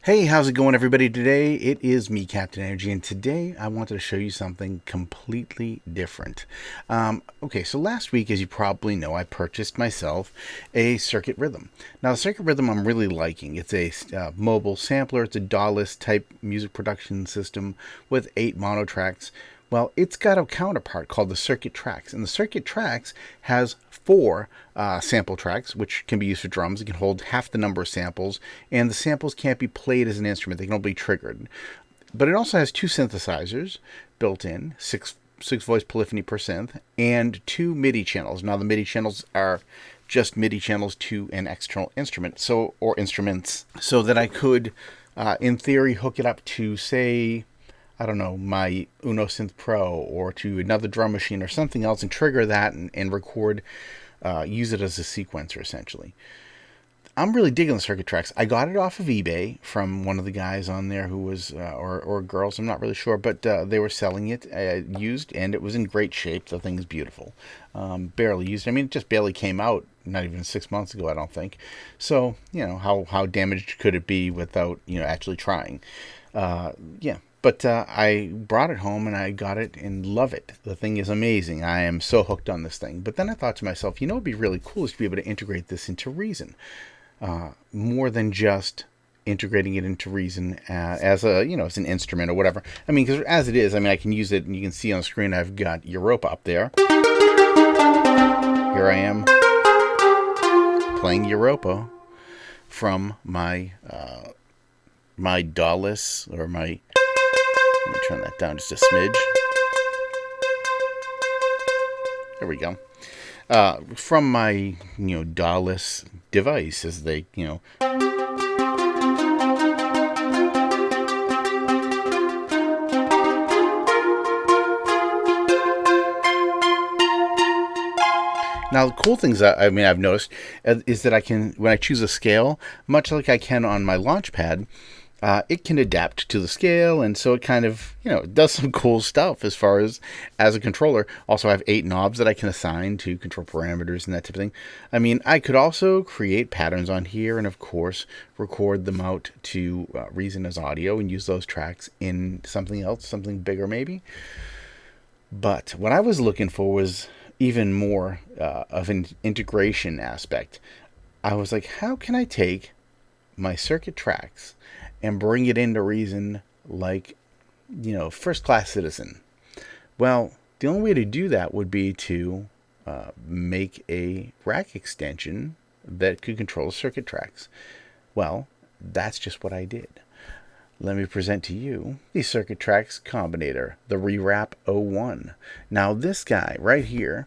Hey, how's it going, everybody? Today it is me, Captain Energy, and today I wanted to show you something completely different. Okay, so last week, as you probably know, I purchased myself a circuit rhythm. Now, the circuit rhythm I'm really liking. It's a mobile sampler. It's a DAW-less type music production system with 8 mono tracks. Well, it's got a counterpart called the Circuit Tracks, and the Circuit Tracks has 4 sample tracks, which can be used for drums. It can hold half the number of samples, and the samples can't be played as an instrument. They can only be triggered. But it also has 2 synthesizers built in, six voice polyphony per synth, and 2 MIDI channels. Now, the MIDI channels are just MIDI channels to an external instrument, or instruments, so that I could, in theory, hook it up to, say, I don't know, my Uno Synth Pro or to another drum machine or something else and trigger that and record, use it as a sequencer essentially. I'm really digging the circuit tracks. I got it off of eBay from one of the guys on there who was, or girls, I'm not really sure, but they were selling it used, and it was in great shape. The thing is beautiful. Barely used. I mean, it just barely came out, not even 6 months ago, I don't think. So, how damaged could it be without, actually trying? Yeah. But I brought it home and I got it and love it. The thing is amazing. I am so hooked on this thing. But then I thought to myself, what would be really cool is to be able to integrate this into Reason. More than just integrating it into Reason as as an instrument or whatever. I mean, because as it is, I can use it, and you can see on the screen I've got Europa up there. Here I am playing Europa from my my DAW-less, or my, let me turn that down just a smidge. There we go. From my, DAW-less device, as they, Now, the cool things that I've noticed is that I can, when I choose a scale, much like I can on my Launchpad, it can adapt to the scale, and so it kind of, it does some cool stuff as far as a controller. Also, I have 8 knobs that I can assign to control parameters and that type of thing. I could also create patterns on here and, of course, record them out to Reason as audio and use those tracks in something else, something bigger maybe. But what I was looking for was even more of an integration aspect. I was like, how can I take my circuit tracks and bring it into Reason like, first class citizen? Well, the only way to do that would be to make a rack extension that could control circuit tracks. Well, that's just what I did. Let me present to you the Circuit Tracks Combinator, the Rewrap 01. Now, this guy right here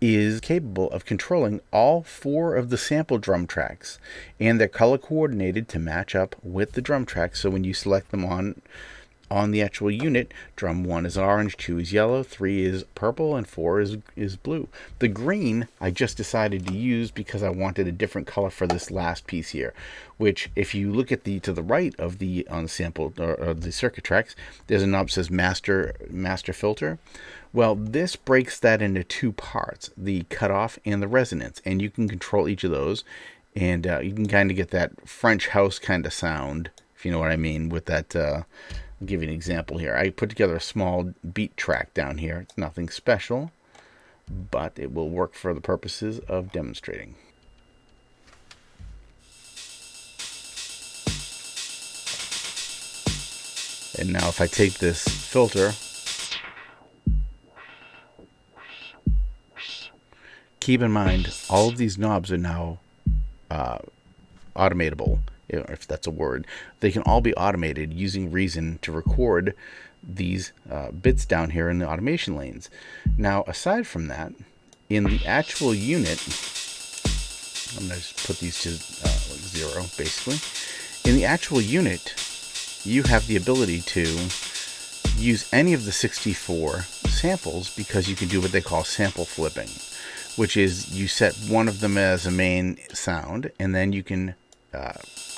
is capable of controlling all 4 of the sample drum tracks, and they're color coordinated to match up with the drum tracks. So when you select them on the actual unit, drum 1 is orange, 2 is yellow, 3 is purple, and 4 is blue. The green I just decided to use because I wanted a different color for this last piece here, which, if you look at to the right of on the sample or the circuit tracks, there's a knob that says master filter. Well, this breaks that into 2 parts, the cutoff and the resonance, and you can control each of those, and you can kind of get that French house kind of sound, if you know what I mean, with that. I'll give you an example here. I put together a small beat track down here. It's nothing special, but it will work for the purposes of demonstrating. And now if I take this filter, keep in mind all of these knobs are now automatable, if that's a word. They can all be automated using Reason to record these bits down here in the automation lanes. Now, aside from that, in the actual unit, I'm going to just put these to 0, basically. In the actual unit, you have the ability to use any of the 64 samples, because you can do what they call sample flipping, which is you set one of them as a main sound, and then you can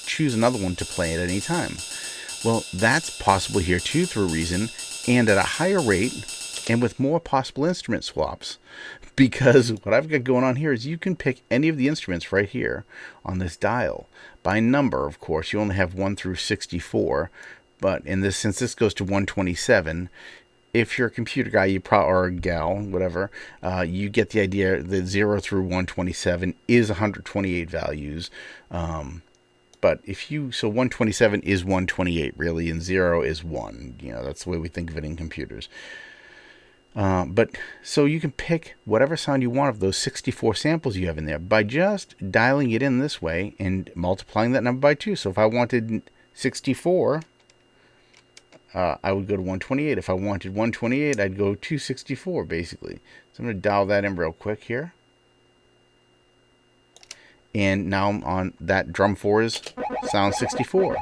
choose another one to play at any time. Well, that's possible here too through Reason, and at a higher rate, and with more possible instrument swaps, because what I've got going on here is you can pick any of the instruments right here on this dial. By number, of course, you only have 1 through 64, but since this goes to 127, if you're a computer guy, or a gal, whatever, you get the idea that 0 through 127 is 128 values. But so 127 is 128 really, and 0 is 1. That's the way we think of it in computers. But so you can pick whatever sound you want of those 64 samples you have in there by just dialing it in this way and multiplying that number by 2. So if I wanted 64, I would go to 128. If I wanted 128, I'd go to 64, basically. So I'm going to dial that in real quick here. And now I'm on that drum 4 is sound 64.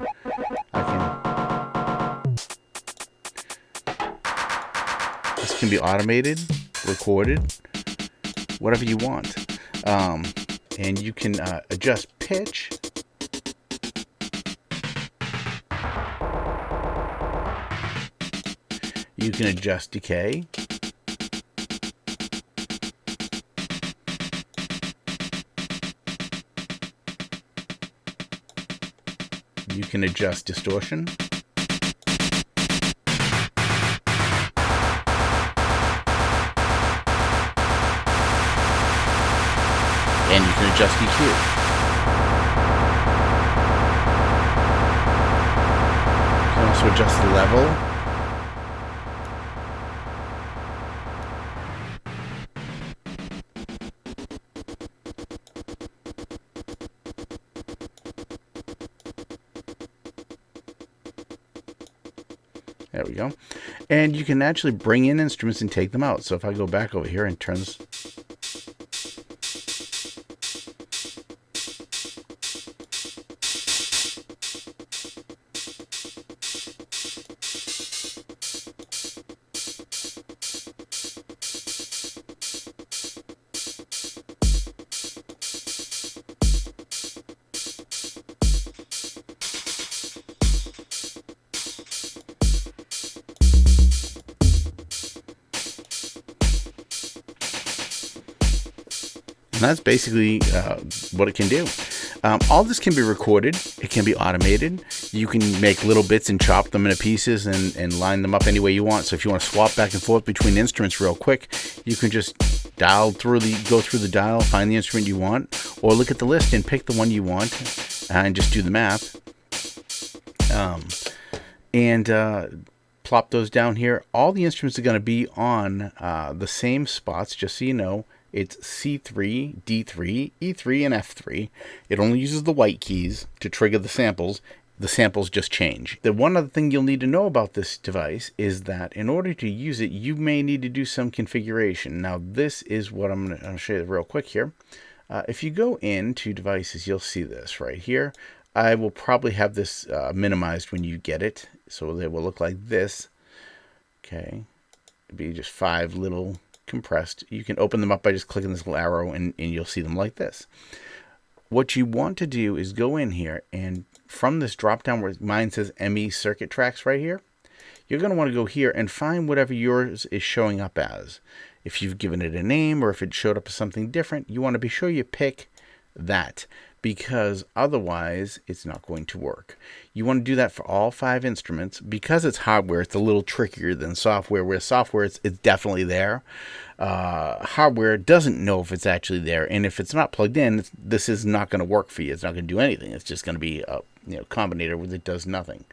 This can be automated, recorded, whatever you want. And you can adjust pitch. You can adjust decay. You can adjust distortion. And you can adjust EQ. You can also adjust the level. There we go. And you can actually bring in instruments and take them out. So if I go back over here and turn this. And that's basically what it can do. All this can be recorded. It can be automated. You can make little bits and chop them into pieces and line them up any way you want. So if you want to swap back and forth between instruments real quick, you can just go through the dial, find the instrument you want, or look at the list and pick the one you want and just do the math. Plop those down here. All the instruments are going to be on the same spots, just so you know. It's C3, D3, E3, and F3. It only uses the white keys to trigger the samples. The samples just change. The one other thing you'll need to know about this device is that in order to use it, you may need to do some configuration. Now, this is what I'm going to show you real quick here. If you go into devices, you'll see this right here. I will probably have this minimized when you get it, so they will look like this. Okay, it'll be just 5 little compressed. You can open them up by just clicking this little arrow and you'll see them like this. What you want to do is go in here and from this drop down where mine says ME circuit tracks right here, you're going to want to go here and find whatever yours is showing up as. If you've given it a name or if it showed up as something different, you want to be sure you pick that, because otherwise it's not going to work. You want to do that for all 5 instruments. Because it's hardware, it's a little trickier than software, where software it's definitely there. Hardware doesn't know if it's actually there, and if it's not plugged in, this is not going to work for you. It's not going to do anything. It's just going to be a combinator that does nothing.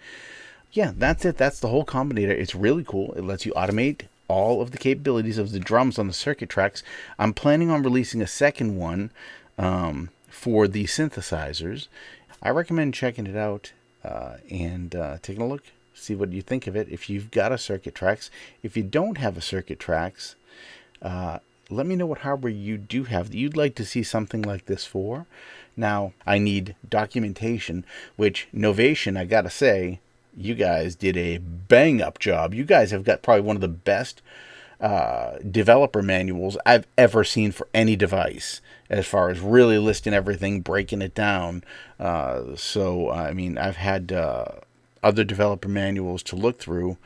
Yeah, that's it. That's the whole combinator. It's really cool. It lets you automate all of the capabilities of the drums on the circuit tracks. I'm planning on releasing a second one for the synthesizers. I recommend checking it out and taking a look, see what you think of it. If you've got a circuit tracks, if you don't have a circuit tracks, let me know what hardware you do have that you'd like to see something like this for. Now, I need documentation, which Novation, I gotta say, you guys did a bang-up job. You guys have got probably one of the best developer manuals I've ever seen for any device, as far as really listing everything, breaking it down. I mean, I've had other developer manuals to look through,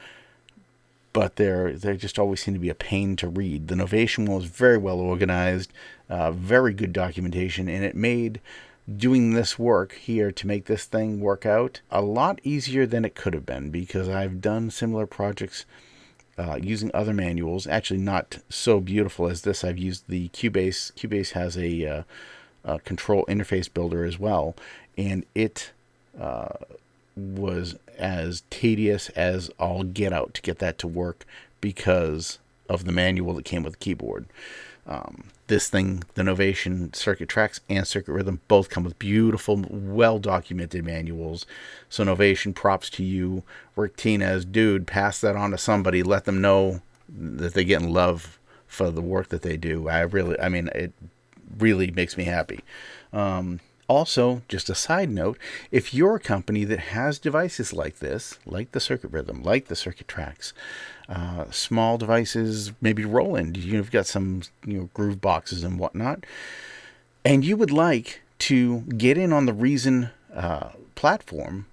but they just always seem to be a pain to read. The Novation one was very well organized, very good documentation, and it made doing this work here to make this thing work out a lot easier than it could have been, because I've done similar projects using other manuals. Actually, not so beautiful as this. I've used the Cubase. Cubase has a control interface builder as well, and it was as tedious as all get out to get that to work because of the manual that came with the keyboard. This thing, the Novation Circuit Tracks and Circuit Rhythm, both come with beautiful, well-documented manuals. So Novation, props to you. Rick Tinez, dude, pass that on to somebody. Let them know that they get in love for the work that they do. It really makes me happy. Also, just a side note, if you're a company that has devices like this, like the Circuit Rhythm, like the Circuit Tracks, small devices, maybe Roland, you've got some groove boxes and whatnot, and you would like to get in on the Reason platform,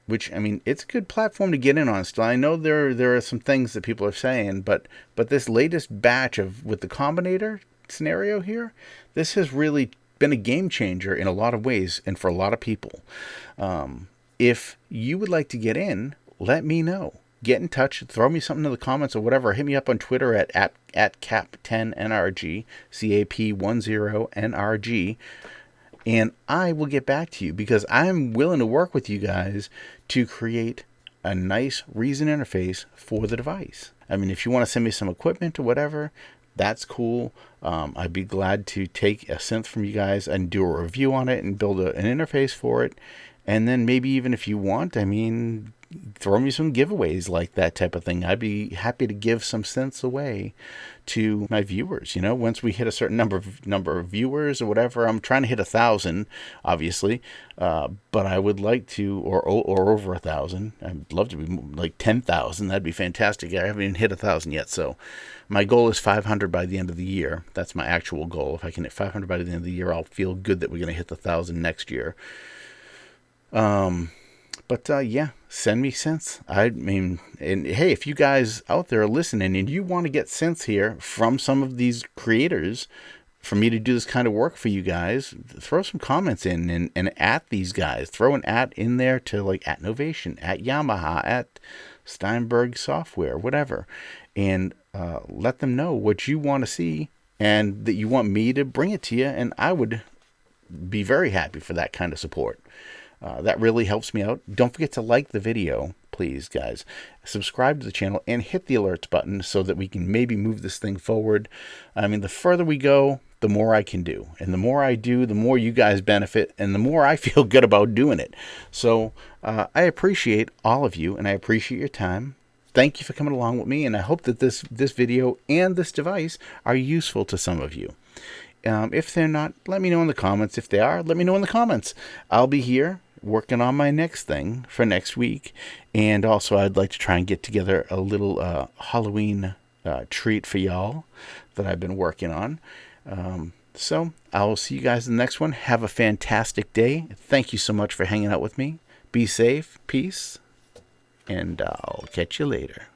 which, it's a good platform to get in on still. I know there are some things that people are saying, but this latest batch with the combinator scenario here, this has really been a game changer in a lot of ways and for a lot of people. If you would like to get in, let me know. Get in touch, throw me something in the comments or whatever. Hit me up on Twitter at cap10nrg, CAP10NRG, and I will get back to you, because I'm willing to work with you guys to create a nice Reason interface for the device. If you want to send me some equipment or whatever, that's cool. I'd be glad to take a synth from you guys and do a review on it and build an interface for it. And then maybe even if you want, throw me some giveaways, like that type of thing. I'd be happy to give some synths away to my viewers. Once we hit a certain number of viewers or whatever, I'm trying to hit 1,000, obviously, but I would like to, or over 1,000. I'd love to be like 10,000. That'd be fantastic. I haven't even hit 1,000 yet, so my goal is 500 by the end of the year. That's my actual goal. If I can hit 500 by the end of the year, I'll feel good that we're going to hit the 1,000 next year. Yeah, send me synths. And hey, if you guys out there are listening and you want to get synths here from some of these creators, for me to do this kind of work for you guys, throw some comments in and at these guys. Throw an at in there to, like, at Novation, at Yamaha, at Steinberg Software, whatever. And let them know what you want to see and that you want me to bring it to you. And I would be very happy for that kind of support. That really helps me out. Don't forget to like the video, please, guys. Subscribe to the channel and hit the alerts button so that we can maybe move this thing forward. The further we go, the more I can do. And the more I do, the more you guys benefit, and the more I feel good about doing it. So I appreciate all of you, and I appreciate your time. Thank you for coming along with me, and I hope that this video and this device are useful to some of you. If they're not, let me know in the comments. If they are, let me know in the comments. I'll be here working on my next thing for next week. And also, I'd like to try and get together a little Halloween treat for y'all that I've been working on. So I'll see you guys in the next one. Have a fantastic day. Thank you so much for hanging out with me. Be safe. Peace. And I'll catch you later.